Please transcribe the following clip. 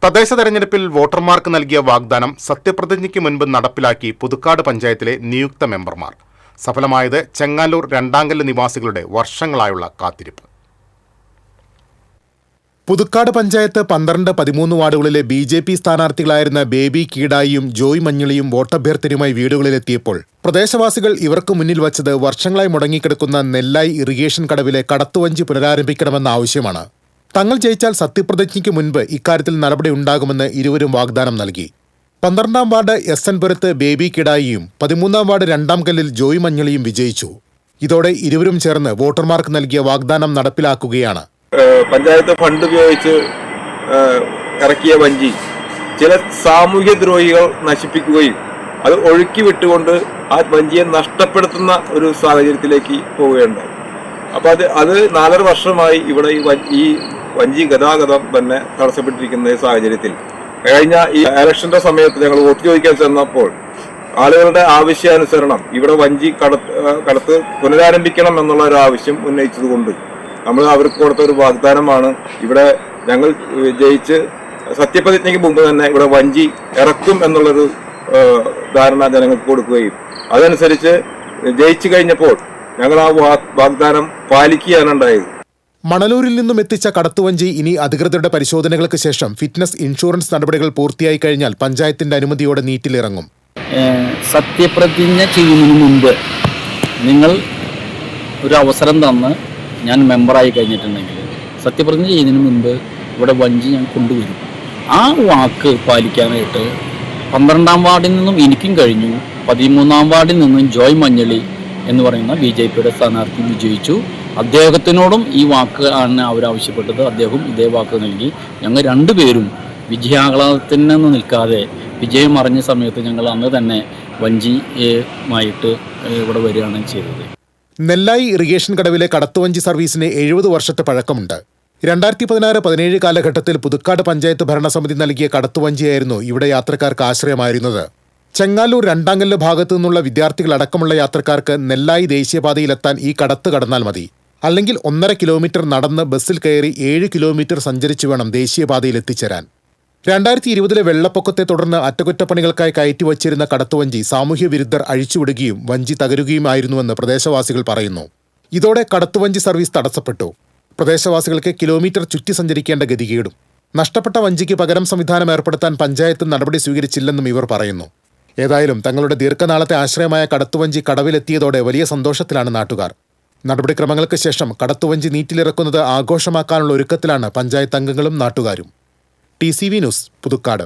തദ്ദേശ തെരഞ്ഞെടുപ്പിൽ വോട്ടർമാർക്ക് നൽകിയ വാഗ്ദാനം സത്യപ്രതിജ്ഞയ്ക്ക് മുൻപ് നടപ്പിലാക്കി പുതുക്കാട് പഞ്ചായത്തിലെ നിയുക്ത മെമ്പർമാർ. സഫലമായത് ചെങ്ങാലൂർ രണ്ടാങ്കല്ല് നിവാസികളുടെ വർഷങ്ങളായുള്ള കാത്തിരിപ്പ്. പുതുക്കാട് പഞ്ചായത്ത് 12-13 വാർഡുകളിലെ BJP സ്ഥാനാർത്ഥികളായിരുന്ന ബേബി കീടായിയും ജോയ് മഞ്ഞളിയും വോട്ടഭ്യർത്ഥനയുമായി വീടുകളിലെത്തിയപ്പോൾ പ്രദേശവാസികൾ ഇവർക്ക് മുന്നിൽ വച്ചത് വർഷങ്ങളായി മുടങ്ങിക്കിടക്കുന്ന നെല്ലായി ഇറിഗേഷൻ കടവിലെ കടത്തുവഞ്ചി പുനരാരംഭിക്കണമെന്ന ആവശ്യമാണ്. തങ്ങൾ ജയിച്ചാൽ സത്യപ്രതിജ്ഞയ്ക്ക് മുൻപ് ഇക്കാര്യത്തിൽ നടപടി ഉണ്ടാകുമെന്ന് ഇരുവരും വാഗ്ദാനം നൽകി. 12-ാം വാർഡ് SN പുരത്ത് ബേബി കിടായിയും 13-ാം വാർഡ് രണ്ടാം കല്ലിൽ ജോയ് മഞ്ഞളിയും വിജയിച്ചു. ഇതോടെ ഇരുവരും ചേർന്ന് വോട്ടർമാർക്ക് നൽകിയ വാഗ്ദാനം നടപ്പിലാക്കുകയാണ്. പഞ്ചായത്ത് ഫണ്ട് ഉപയോഗിച്ച് ഇറക്കിയ വഞ്ചി ചില സാമൂഹ്യ ദ്രോഹികൾ നശിപ്പിക്കുകയും അത് ഒഴുക്കി വിട്ടുകൊണ്ട് ആ വഞ്ചിയെ നഷ്ടപ്പെടുത്തുന്ന ഒരു സാഹചര്യത്തിലേക്ക് പോവുകയുണ്ടായി. അപ്പോൾ അത് 4.5 വർഷമായി ഇവിടെ ഈ വഞ്ചി ഗതാഗതം തന്നെ തടസ്സപ്പെട്ടിരിക്കുന്ന സാഹചര്യത്തിൽ കഴിഞ്ഞ ഈ ഇലക്ഷന്റെ സമയത്ത് ഞങ്ങൾ വോട്ട് ചോദിക്കാൻ ചെന്നപ്പോൾ ആളുകളുടെ ആവശ്യാനുസരണം ഇവിടെ വഞ്ചി കടത്ത് പുനരാരംഭിക്കണം എന്നുള്ള ഒരു ആവശ്യം ഉന്നയിച്ചതുകൊണ്ട് നമ്മൾ അവർക്ക് കൊടുത്ത ഒരു വാഗ്ദാനമാണ്. ഇവിടെ ഞങ്ങൾ ജയിച്ച് സത്യപ്രതിജ്ഞയ്ക്ക് മുമ്പ് തന്നെ ഇവിടെ വഞ്ചി ഇറക്കും എന്നുള്ളൊരു ധാരണ ജനങ്ങൾക്ക് കൊടുക്കുകയും അതനുസരിച്ച് ജയിച്ചു കഴിഞ്ഞപ്പോൾ ഞങ്ങൾ ആ വാഗ്ദാനം പാലിക്കുകയാണുണ്ടായത്. മണലൂരിൽ നിന്നും എത്തിച്ച കടത്തുവഞ്ചി ഇനി അധികൃതരുടെ പരിശോധനകൾക്ക് ശേഷം ഫിറ്റ്നസ് ഇൻഷുറൻസ് നടപടികൾ പൂർത്തിയായി കഴിഞ്ഞാൽ പഞ്ചായത്തിന്റെ അനുമതിയോടെ നീറ്റിലിറങ്ങും. സത്യപ്രതിജ്ഞ ചെയ്യുന്നതിന് മുൻപ് നിങ്ങൾ ഒരു അവസരം തന്ന് ഞാൻ മെമ്പറായി കഴിഞ്ഞിട്ടുണ്ടെങ്കിൽ സത്യപ്രതിജ്ഞ ചെയ്യുന്നതിന് മുൻപ് ഇവിടെ വഞ്ചി ഞാൻ കൊണ്ടുവരും. ആ വാക്ക് പാലിക്കാനായിട്ട് 12-ാം വാർഡിൽ നിന്നും എനിക്കും കഴിഞ്ഞു. 13-ാം വാർഡിൽ നിന്നും ജോയ് മഞ്ഞളി എന്ന് പറയുന്ന BJPയുടെ സ്ഥാനാർത്ഥി വിജയിച്ചു. അദ്ദേഹത്തിനോടും ഈ വാക്ക് ആണ് അവരാവശ്യപ്പെട്ടത്. അദ്ദേഹം ഇതേ വാക്ക് നൽകി. ഞങ്ങൾ രണ്ടുപേരും വിജയാഹ്ലാദത്തിൽ നിന്ന് നിൽക്കാതെ വിജയം അറിഞ്ഞ സമയത്ത് ഞങ്ങൾ അന്ന് തന്നെ വഞ്ചിയുമായിട്ട് ഇവിടെ വരികയാണ് ചെയ്തത്. നെല്ലായി ഇറിഗേഷൻ കടവിലെ കടത്തുവഞ്ചി സർവീസിന് 70 വർഷത്തെ പഴക്കമുണ്ട്. 2016-17 കാലഘട്ടത്തിൽ പുതുക്കാട് പഞ്ചായത്ത് ഭരണസമിതി നൽകിയ കടത്തുവഞ്ചിയായിരുന്നു ഇവിടെ യാത്രക്കാർക്ക് ആശ്രയമായിരുന്നത്. ചെങ്ങാലൂർ രണ്ടാങ്കല്ല് ഭാഗത്തു നിന്നുള്ള വിദ്യാർത്ഥികളടക്കമുള്ള യാത്രക്കാർക്ക് നെല്ലായി ദേശീയപാതയിലെത്താൻ ഈ കടത്ത് കടന്നാൽ മതി. അല്ലെങ്കിൽ 1.5 കിലോമീറ്റർ നടന്ന് ബസ്സിൽ കയറി 7 കിലോമീറ്റർ സഞ്ചരിച്ചു വേണം ദേശീയപാതയിൽ എത്തിച്ചേരാൻ. 2020 വെള്ളപ്പൊക്കത്തെ തുടർന്ന് അറ്റകുറ്റപ്പണികൾക്കായി കയറ്റിവച്ചിരുന്ന കടത്തുവഞ്ചി സാമൂഹ്യ വിരുദ്ധർ അഴിച്ചുവിടുകയും വഞ്ചി തകരുകയുമായിരുന്നുവെന്ന് പ്രദേശവാസികൾ പറയുന്നു. ഇതോടെ കടത്തുവഞ്ചി സർവീസ് തടസ്സപ്പെട്ടു. പ്രദേശവാസികൾക്ക് കിലോമീറ്റർ ചുറ്റി സഞ്ചരിക്കേണ്ട ഗതികേടും. നഷ്ടപ്പെട്ട വഞ്ചിക്ക് പകരം സംവിധാനം ഏർപ്പെടുത്താൻ പഞ്ചായത്ത് നടപടി സ്വീകരിച്ചില്ലെന്നും ഇവർ പറയുന്നു. ഏതായാലും തങ്ങളുടെ ദീർഘനാളത്തെ ആശ്രയമായ കടത്തുവഞ്ചി കടവിലെത്തിയതോടെ വലിയ സന്തോഷത്തിലാണ് നാട്ടുകാർ. നടപടിക്രമങ്ങൾക്ക് ശേഷം കടത്തുവഞ്ചി നീറ്റിലിറക്കുന്നത് ആഘോഷമാക്കാനുള്ള ഒരുക്കത്തിലാണ് പഞ്ചായത്ത് അംഗങ്ങളും നാട്ടുകാരും. TCV news, Puthukkad.